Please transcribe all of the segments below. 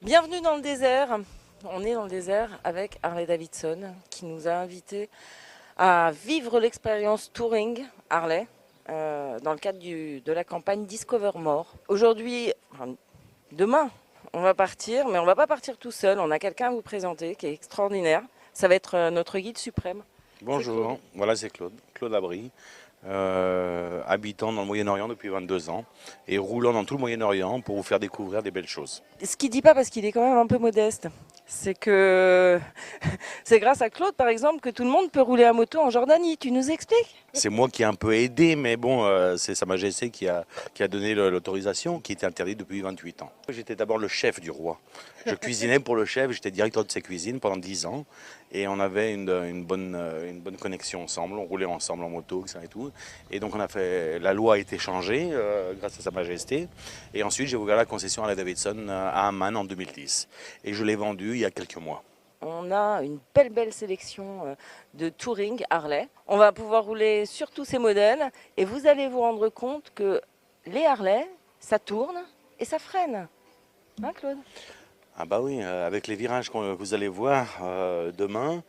Bienvenue dans le désert. On est dans le désert avec Harley Davidson qui nous a invités à vivre l'expérience Touring Harley dans le cadre de la campagne Discover More. Aujourd'hui, demain, on va partir, mais on ne va pas partir tout seul. On a quelqu'un à vous présenter qui est extraordinaire. Ça va être notre guide suprême. Bonjour, voilà c'est Claude Abry, habitant dans le Moyen-Orient depuis 22 ans et roulant dans tout le Moyen-Orient pour vous faire découvrir des belles choses. Ce qu'il ne dit pas, parce qu'il est quand même un peu modeste, c'est que c'est grâce à Claude, par exemple, que tout le monde peut rouler à moto en Jordanie. Tu nous expliques ? C'est moi qui ai un peu aidé, mais bon, c'est Sa Majesté qui a donné l'autorisation, qui était interdite depuis 28 ans. J'étais d'abord le chef du roi. Je cuisinais pour le chef, j'étais directeur de ses cuisines pendant 10 ans. Et on avait une bonne connexion ensemble, on roulait ensemble en moto, etc. Et tout. Et donc la loi a été changée grâce à Sa Majesté. Et ensuite j'ai ouvert la concession Harley Davidson à Amman en 2010. Et je l'ai vendue il y a quelques mois. On a une belle sélection de Touring Harley. On va pouvoir rouler sur tous ces modèles et vous allez vous rendre compte que les Harley, ça tourne et ça freine. Hein, Claude ? Ah bah oui, avec les virages que vous allez voir demain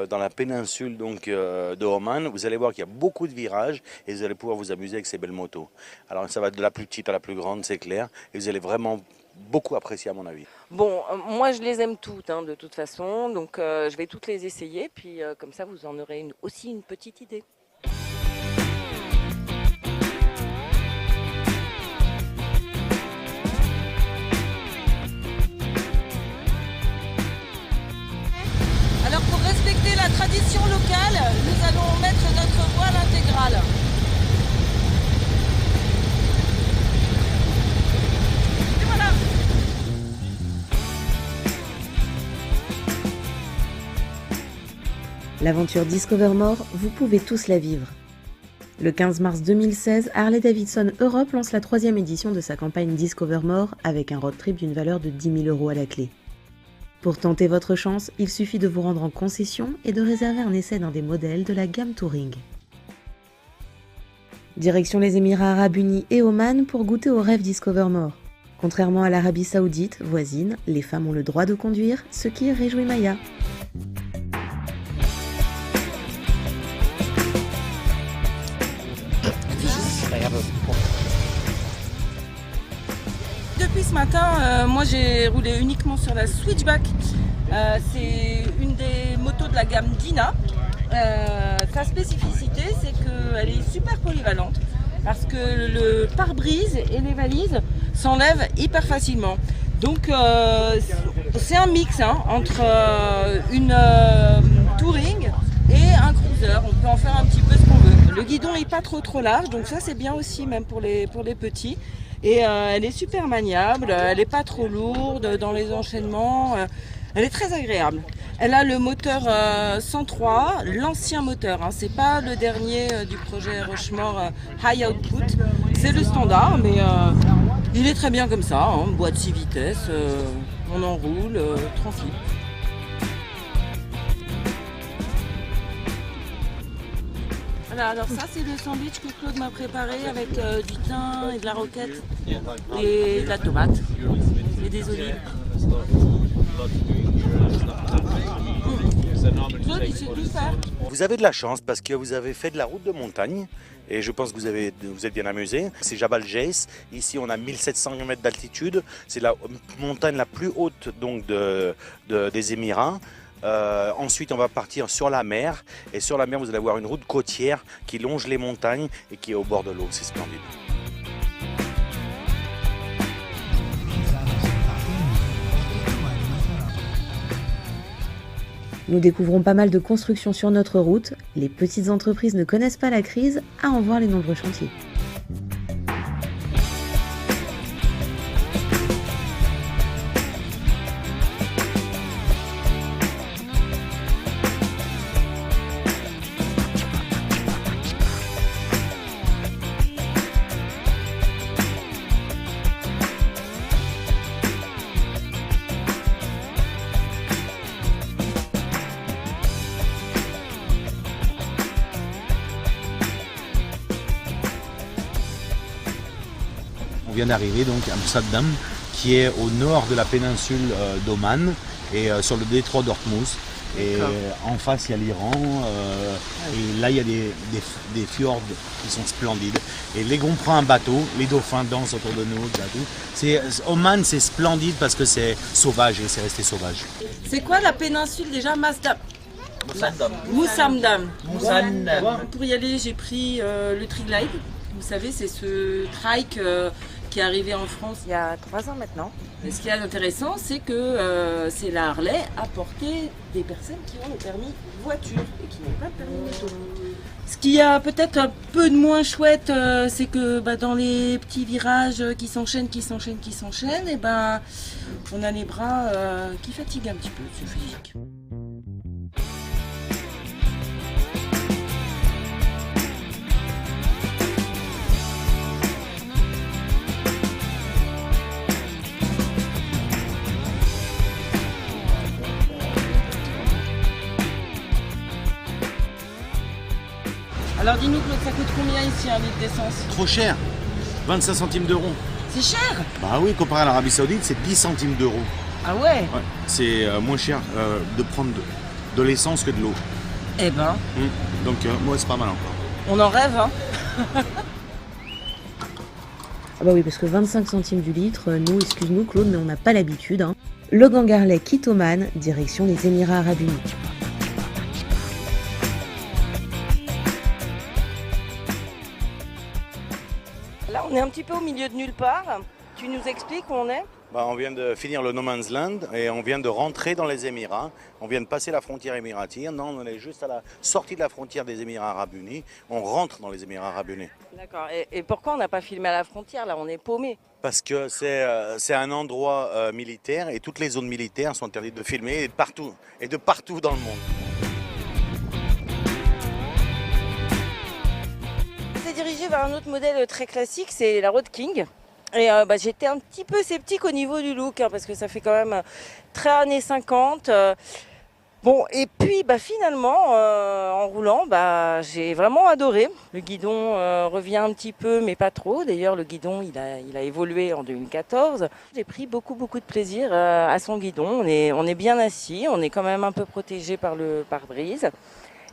dans la péninsule de Oman, vous allez voir qu'il y a beaucoup de virages et vous allez pouvoir vous amuser avec ces belles motos. Alors ça va de la plus petite à la plus grande, c'est clair, et vous allez vraiment beaucoup apprécier à mon avis. Bon, moi je les aime toutes de toute façon, donc je vais toutes les essayer, puis comme ça vous en aurez aussi une petite idée. Alors pour respecter la tradition locale, nous allons mettre notre voile intégrale. Et voilà. L'aventure Discover More, vous pouvez tous la vivre. Le 15 mars 2016, Harley Davidson Europe lance la 3e édition de sa campagne Discover More avec un road trip d'une valeur de 10 000 € à la clé. Pour tenter votre chance, il suffit de vous rendre en concession et de réserver un essai d'un des modèles de la gamme Touring. Direction les Émirats Arabes Unis et Oman pour goûter au rêve Discover More. Contrairement à l'Arabie Saoudite, voisine, les femmes ont le droit de conduire, ce qui réjouit Maya. Depuis ce matin, moi j'ai roulé uniquement sur la Switchback. C'est une des motos de la gamme Dina. Sa spécificité, c'est qu'elle est super polyvalente parce que le pare-brise et les valises s'enlèvent hyper facilement. Donc c'est un mix entre une touring et un cruiser. On peut en faire un petit peu ce qu'on veut. Le guidon n'est pas trop large, donc ça c'est bien aussi même pour les petits. Et elle est super maniable, elle n'est pas trop lourde dans les enchaînements, elle est très agréable. Elle a le moteur 103, l'ancien moteur, c'est pas le dernier du projet Rushmore High Output, c'est le standard, mais il est très bien comme ça, boîte 6 vitesses, on enroule tranquille. Alors ça c'est le sandwich que Claude m'a préparé avec du thym et de la roquette et de la tomate et des olives. Claude il sait tout faire. Vous avez de la chance parce que vous avez fait de la route de montagne et je pense que vous êtes bien amusé. C'est Jabal Jais, ici on a 1700 m d'altitude, c'est la montagne la plus haute donc des Émirats. Ensuite on va partir sur la mer et sur la mer vous allez avoir une route côtière qui longe les montagnes et qui est au bord de l'eau, c'est splendide. Nous découvrons pas mal de constructions sur notre route. Les petites entreprises ne connaissent pas la crise, à en voir les nombreux chantiers. vient d'arriver donc à Amsterdam, qui est au nord de la péninsule d'Oman et sur le détroit d'Ormuz. Et en face, il y a l'Iran. Et là, il y a des fjords qui sont splendides. Et dès qu'on prend un bateau, les dauphins dansent autour de nous. Oman, c'est splendide parce que c'est sauvage et c'est resté sauvage. C'est quoi la péninsule déjà? Moussamdam. Pour y aller, j'ai pris le Triglide. Vous savez, c'est ce trike qui est arrivé en France il y a 3 ans maintenant. Et ce qui est intéressant, c'est que c'est la Harley à porter des personnes qui ont le permis voiture et qui n'ont pas de permis moto. Ce qui a peut-être un peu de moins chouette, c'est que dans les petits virages qui s'enchaînent, et on a les bras qui fatiguent un petit peu, c'est physique. Alors dis-nous Claude, ça coûte combien ici un litre d'essence? Trop cher, 25 centimes d'euros. C'est cher? Bah oui, comparé à l'Arabie Saoudite, c'est 10 centimes d'euros. Ah ouais, Ouais, c'est moins cher de prendre de l'essence que de l'eau. Eh ben, Donc moi c'est pas mal encore. on en rêve hein. Ah bah oui, parce que 25 centimes du litre, nous, excuse-nous Claude, mais on n'a pas l'habitude. Le gang Harley quitte Oman, direction les Émirats Arabes Unis. Là on est un petit peu au milieu de nulle part. Tu nous expliques où on est? On vient de finir le No Man's Land et on vient de rentrer dans les Émirats. On vient de passer la frontière émiratie. Non, on est juste à la sortie de la frontière des Émirats Arabes Unis. On rentre dans les Émirats Arabes Unis. D'accord. Et pourquoi on n'a pas filmé à la frontière? Là on est paumé. Parce que c'est un endroit militaire et toutes les zones militaires sont interdites de filmer et de partout dans le monde. On s'est dirigé vers un autre modèle très classique, c'est la Road King. Et j'étais un petit peu sceptique au niveau du look, parce que ça fait quand même très années 50. Et puis finalement, en roulant, j'ai vraiment adoré. Le guidon revient un petit peu, mais pas trop. D'ailleurs, le guidon, il a évolué en 2014. J'ai pris beaucoup de plaisir à son guidon. On est bien assis, on est quand même un peu protégé par le pare-brise.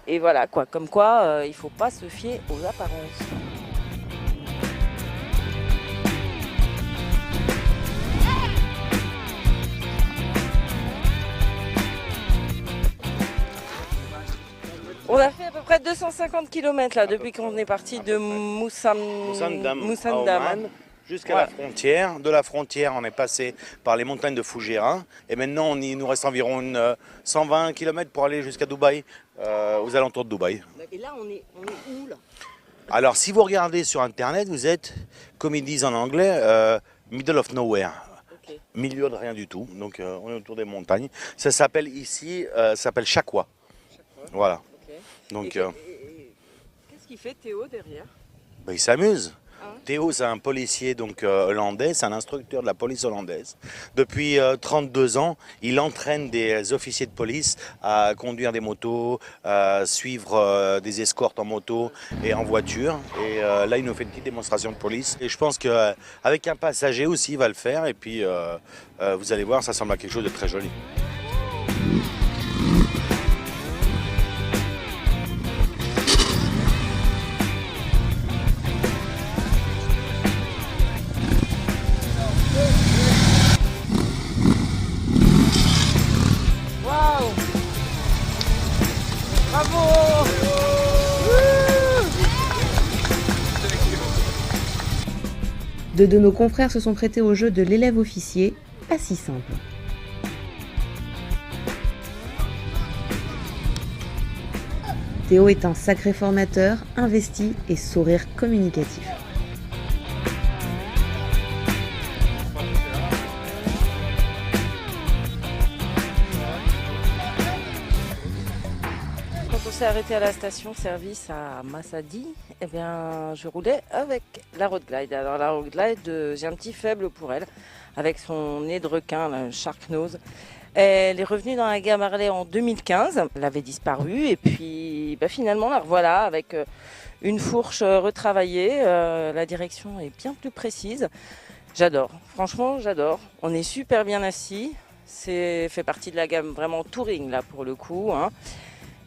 Et voilà, comme quoi, il ne faut pas se fier aux apparences. On a fait à peu près 250 km là, depuis qu'on est parti de Moussamdam jusqu'à la frontière. De la frontière, on est passé par les montagnes de Fougera. Et maintenant, il nous reste environ 120 km pour aller jusqu'à Dubaï, aux alentours de Dubaï. Et là, on est où là? Alors, si vous regardez sur Internet, vous êtes, comme ils disent en anglais, middle of nowhere. Okay. Milieu de rien du tout. Donc, on est autour des montagnes. Ça s'appelle ici, Chakwa. Voilà. Donc, qu'est-ce qu'il fait Théo derrière? Il s'amuse. Théo, c'est un policier hollandais, c'est un instructeur de la police hollandaise. Depuis 32 ans, il entraîne des officiers de police à conduire des motos, à suivre des escortes en moto et en voiture. Et là, il nous fait une petite démonstration de police. Et je pense qu'avec un passager aussi, il va le faire. Et puis, vous allez voir, ça ressemble à quelque chose de très joli. Deux de nos confrères se sont prêtés au jeu de l'élève officier, pas si simple. Théo est un sacré formateur, investi et sourire communicatif. Quand on s'est arrêté à la station-service à Massadi, je roulais avec la Road Glide. Alors la Road Glide, j'ai un petit faible pour elle, avec son nez de requin, le Shark Nose. Elle est revenue dans la gamme Harley en 2015, elle avait disparu et puis finalement la revoilà avec une fourche retravaillée, la direction est bien plus précise. J'adore, franchement j'adore. On est super bien assis. C'est fait partie de la gamme vraiment touring là pour le coup. Hein.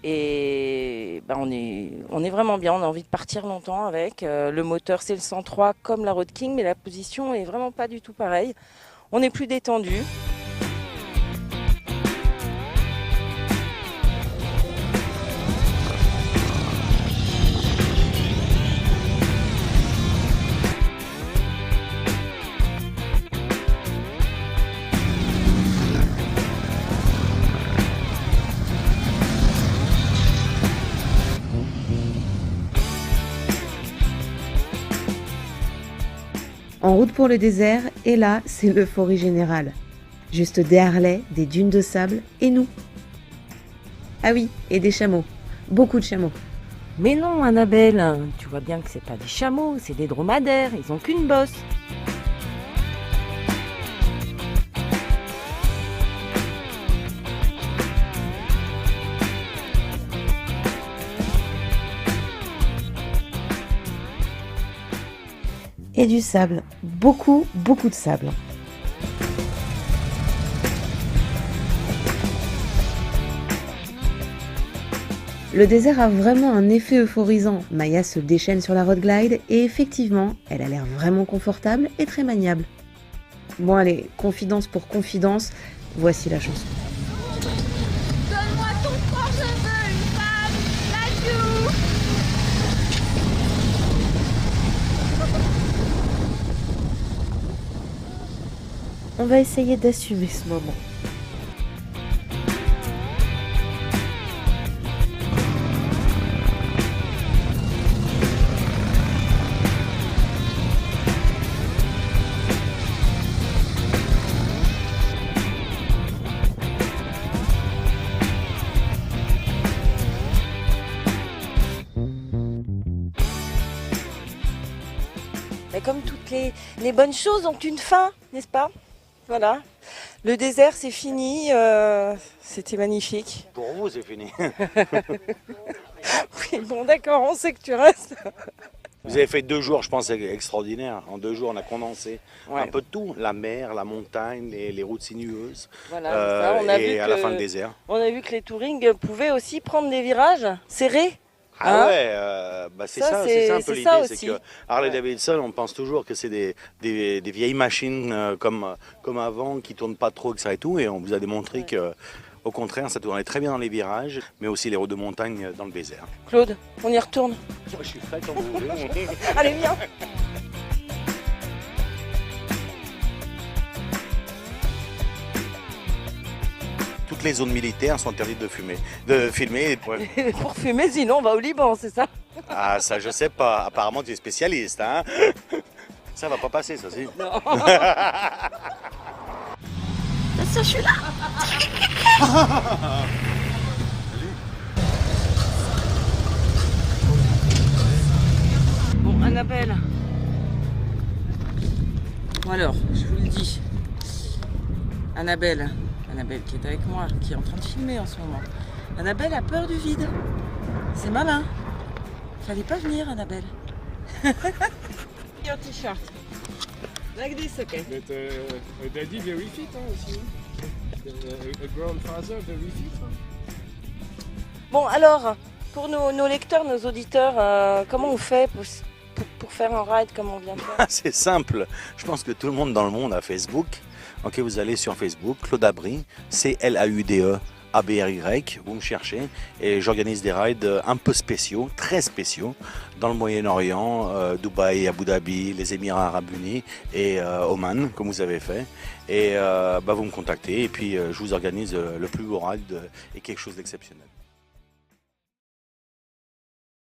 Et on est vraiment bien, on a envie de partir longtemps avec. Le moteur c'est le 103 comme la Road King, mais la position est vraiment pas du tout pareille. On est plus détendu. En route pour le désert, et là, c'est l'euphorie générale. Juste des Harley, des dunes de sable et nous. Ah oui, et des chameaux. Beaucoup de chameaux. Mais non Annabelle, tu vois bien que c'est pas des chameaux, c'est des dromadaires, ils ont qu'une bosse. Et du sable. Beaucoup, beaucoup de sable. Le désert a vraiment un effet euphorisant. Maya se déchaîne sur la road glide et effectivement, elle a l'air vraiment confortable et très maniable. Bon allez, confidence pour confidence, voici la chanson. Donne-moi ton corps, je veux une femme, la joue. On va essayer d'assumer ce moment. Mais comme toutes les bonnes choses ont une fin, n'est-ce pas? Voilà. Le désert c'est fini, c'était magnifique. Pour vous, c'est fini. Oui, bon d'accord, on sait que tu restes. Vous avez fait 2 jours, je pense, extraordinaires. En 2 jours, on a condensé Ouais. un peu de tout. La mer, la montagne, les routes sinueuses. Voilà, c'est ça. On a et vu à la fin, le désert. On a vu que les touring pouvaient aussi prendre des virages serrés. Ah Hein ouais, c'est Ça, ça, c'est ça un peu c'est l'idée. ça C'est aussi. que Harley Ouais. Davidson, on pense toujours que c'est des vieilles machines comme avant, qui tournent pas trop, etc. et tout. Et on vous a démontré que, au contraire, ça tournait très bien dans les virages, mais aussi les routes de montagne dans le désert. Claude, on y retourne. Moi, je suis prêt quand vous voulez. Allez, viens. Toutes les zones militaires sont interdites de filmer. Ouais. Pour fumer, sinon on va au Liban, c'est ça? Ah, ça, je sais pas. Apparemment, tu es spécialiste, hein. Ça va pas passer, ça, si. Non. Ça, je suis là. Bon, Annabelle. Bon alors, je vous le dis. Annabelle qui est avec moi, qui est en train de filmer en ce moment. Annabelle a peur du vide. C'est malin. Fallait pas venir, Annabelle. Your t-shirt. Like this, okay. But daddy very fit aussi. A grandfather very fit. Bon, alors, pour nos lecteurs, nos auditeurs, comment on fait pour faire un ride comme on vient de faire? C'est simple. Je pense que tout le monde dans le monde a Facebook. Ok, vous allez sur Facebook, Claude Abry, CLAUDE. ABRY, vous me cherchez et j'organise des rides un peu spéciaux, très spéciaux, dans le Moyen-Orient, Dubaï, Abu Dhabi, les Émirats Arabes Unis et Oman, comme vous avez fait. Et vous me contactez et puis je vous organise le plus beau ride et quelque chose d'exceptionnel.